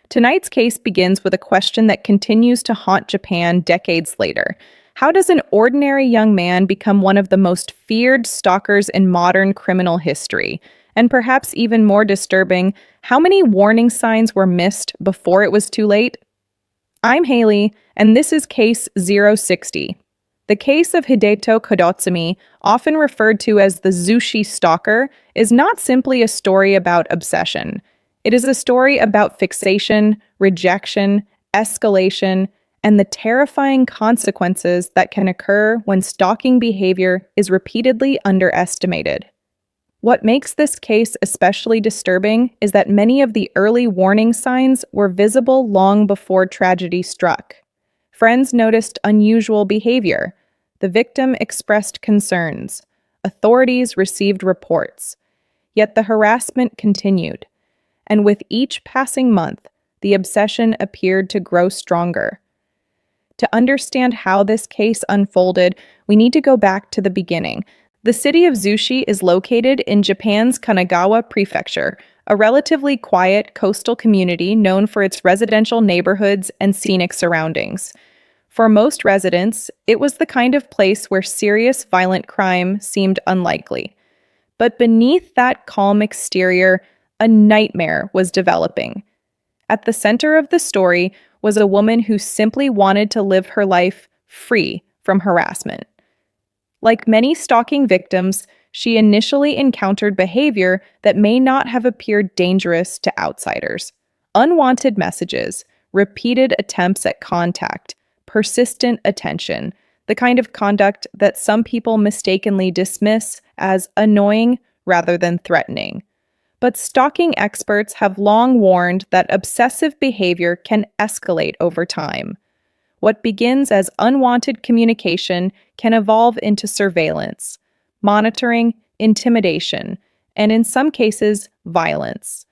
Tonight's case begins with a question that continues to haunt Japan decades later. How does an ordinary young man become one of the most feared stalkers in modern criminal history? And perhaps even more disturbing, how many warning signs were missed before it was too late? I'm Haley, and this is Case 060. The case of Hideto Kodotsumi, often referred to as the Zushi Stalker, is not simply a story about obsession. It is a story about fixation, rejection, escalation, and the terrifying consequences that can occur when stalking behavior is repeatedly underestimated. What makes this case especially disturbing is that many of the early warning signs were visible long before tragedy struck. Friends noticed unusual behavior. The victim expressed concerns. Authorities received reports. Yet the harassment continued. And with each passing month, the obsession appeared to grow stronger. To understand how this case unfolded, we need to go back to the beginning. The city of Zushi is located in Japan's Kanagawa Prefecture, a relatively quiet coastal community known for its residential neighborhoods and scenic surroundings. For most residents, it was the kind of place where serious violent crime seemed unlikely. But beneath that calm exterior, a nightmare was developing. At the center of the story was a woman who simply wanted to live her life free from harassment. Like many stalking victims, she initially encountered behavior that may not have appeared dangerous to outsiders. Unwanted messages, repeated attempts at contact, persistent attention, the kind of conduct that some people mistakenly dismiss as annoying rather than threatening. But stalking experts have long warned that obsessive behavior can escalate over time. What begins as unwanted communication can evolve into surveillance, monitoring, intimidation, and in some cases, violence.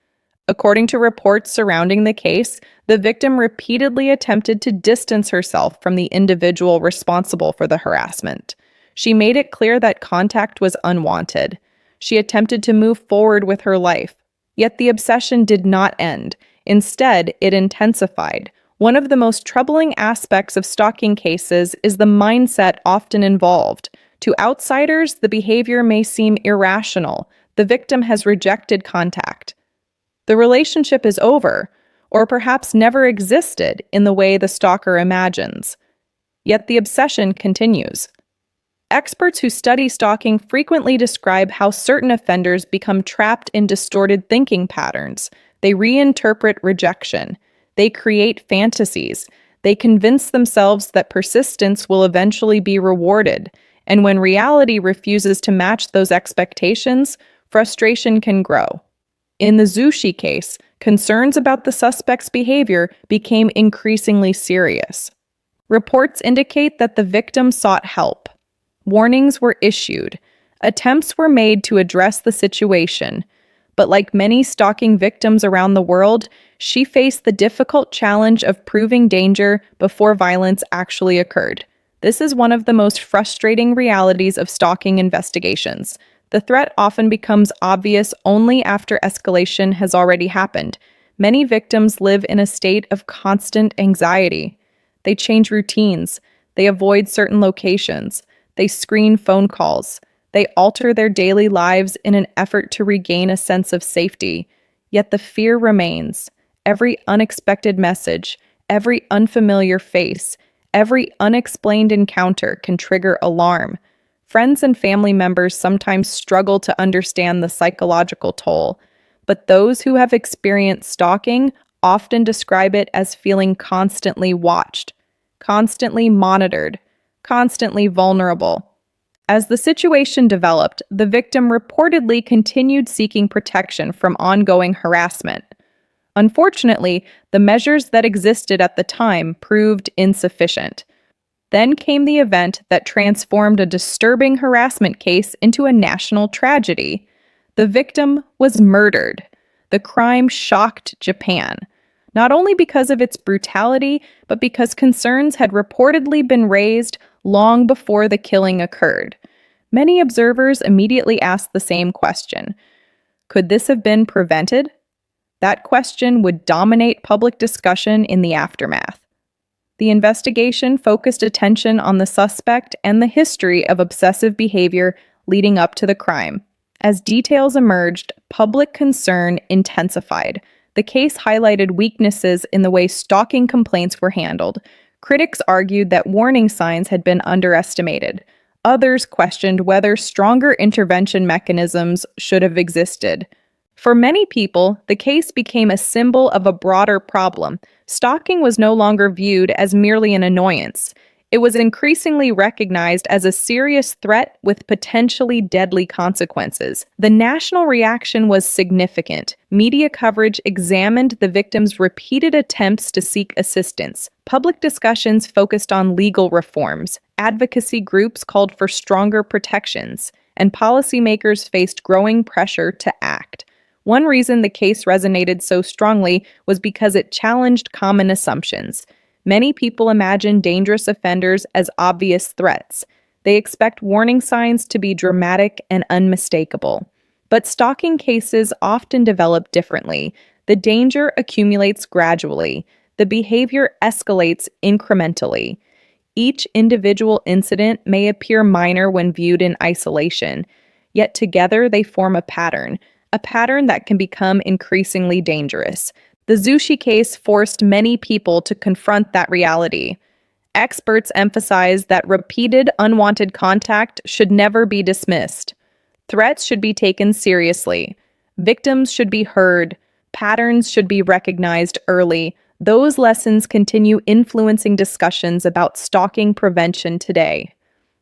According to reports surrounding the case, the victim repeatedly attempted to distance herself from the individual responsible for the harassment. She made it clear that contact was unwanted. She attempted to move forward with her life. Yet the obsession did not end. Instead, it intensified. One of the most troubling aspects of stalking cases is the mindset often involved. To outsiders, the behavior may seem irrational. The victim has rejected contact. The relationship is over, or perhaps never existed in the way the stalker imagines. Yet the obsession continues. Experts who study stalking frequently describe how certain offenders become trapped in distorted thinking patterns. They reinterpret rejection. They create fantasies. They convince themselves that persistence will eventually be rewarded. And when reality refuses to match those expectations, frustration can grow. In the Zushi case, concerns about the suspect's behavior became increasingly serious. Reports indicate that the victim sought help. Warnings were issued. Attempts were made to address the situation. But like many stalking victims around the world, she faced the difficult challenge of proving danger before violence actually occurred. This is one of the most frustrating realities of stalking investigations. The threat often becomes obvious only after escalation has already happened. Many victims live in a state of constant anxiety. They change routines. They avoid certain locations. They screen phone calls. They alter their daily lives in an effort to regain a sense of safety. Yet the fear remains. Every unexpected message, every unfamiliar face, every unexplained encounter can trigger alarm. Friends and family members sometimes struggle to understand the psychological toll, but those who have experienced stalking often describe it as feeling constantly watched, constantly monitored, constantly vulnerable. As the situation developed, the victim reportedly continued seeking protection from ongoing harassment. Unfortunately, the measures that existed at the time proved insufficient. Then came the event that transformed a disturbing harassment case into a national tragedy. The victim was murdered. The crime shocked Japan, not only because of its brutality, but because concerns had reportedly been raised long before the killing occurred. Many observers immediately asked the same question. Could this have been prevented? That question would dominate public discussion in the aftermath. The investigation focused attention on the suspect and the history of obsessive behavior leading up to the crime. As details emerged, public concern intensified. The case highlighted weaknesses in the way stalking complaints were handled. Critics argued that warning signs had been underestimated. Others questioned whether stronger intervention mechanisms should have existed. For many people, the case became a symbol of a broader problem. Stalking was no longer viewed as merely an annoyance. It was increasingly recognized as a serious threat with potentially deadly consequences. The national reaction was significant. Media coverage examined the victim's repeated attempts to seek assistance. Public discussions focused on legal reforms. Advocacy groups called for stronger protections, and policymakers faced growing pressure to act. One reason the case resonated so strongly was because it challenged common assumptions. Many people imagine dangerous offenders as obvious threats. They expect warning signs to be dramatic and unmistakable. But stalking cases often develop differently. The danger accumulates gradually. The behavior escalates incrementally. Each individual incident may appear minor when viewed in isolation, yet together they form a pattern that can become increasingly dangerous. The Zushi case forced many people to confront that reality. Experts emphasize that repeated unwanted contact should never be dismissed. Threats should be taken seriously. Victims should be heard. Patterns should be recognized early. Those lessons continue influencing discussions about stalking prevention today.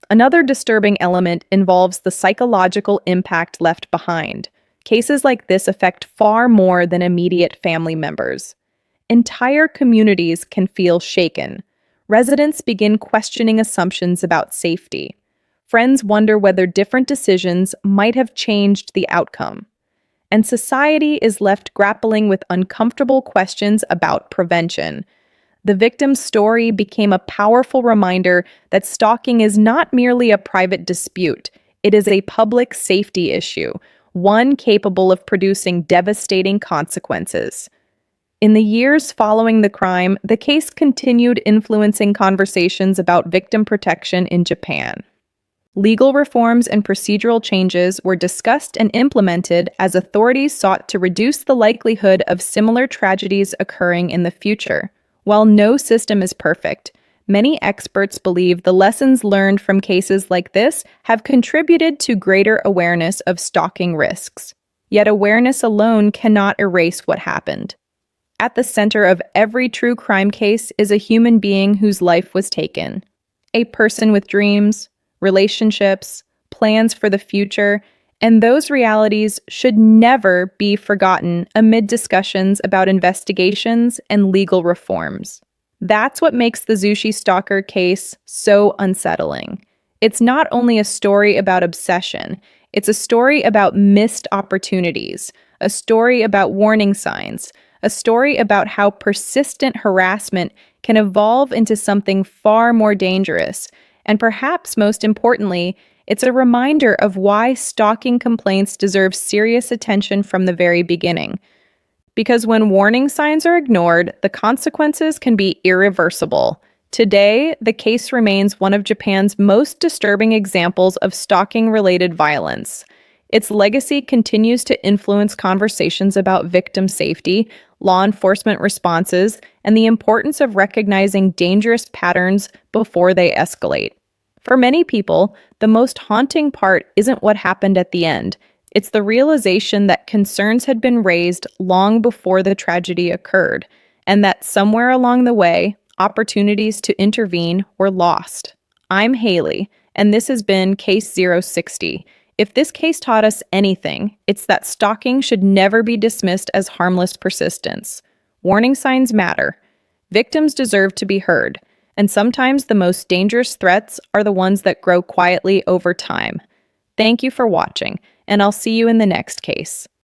Another disturbing element involves the psychological impact left behind. Cases like this affect far more than immediate family members. Entire communities can feel shaken. Residents begin questioning assumptions about safety. Friends wonder whether different decisions might have changed the outcome. And society is left grappling with uncomfortable questions about prevention. The victim's story became a powerful reminder that stalking is not merely a private dispute. It is a public safety issue, one capable of producing devastating consequences. In the years following the crime, the case continued influencing conversations about victim protection in Japan. Legal reforms and procedural changes were discussed and implemented as authorities sought to reduce the likelihood of similar tragedies occurring in the future. While no system is perfect, many experts believe the lessons learned from cases like this have contributed to greater awareness of stalking risks. Yet awareness alone cannot erase what happened. At the center of every true crime case is a human being whose life was taken. A person with dreams, relationships, plans for the future, and those realities should never be forgotten amid discussions about investigations and legal reforms. That's what makes the Zushi Stalker case so unsettling. It's not only a story about obsession, it's a story about missed opportunities, a story about warning signs, a story about how persistent harassment can evolve into something far more dangerous, and perhaps most importantly, it's a reminder of why stalking complaints deserve serious attention from the very beginning. Because when warning signs are ignored, the consequences can be irreversible. Today, the case remains one of Japan's most disturbing examples of stalking-related violence. Its legacy continues to influence conversations about victim safety, law enforcement responses, and the importance of recognizing dangerous patterns before they escalate. For many people, the most haunting part isn't what happened at the end. It's the realization that concerns had been raised long before the tragedy occurred, and that somewhere along the way, opportunities to intervene were lost. I'm Haley, and this has been Case 060. If this case taught us anything, it's that stalking should never be dismissed as harmless persistence. Warning signs matter. Victims deserve to be heard, and sometimes the most dangerous threats are the ones that grow quietly over time. Thank you for watching, and I'll see you in the next case.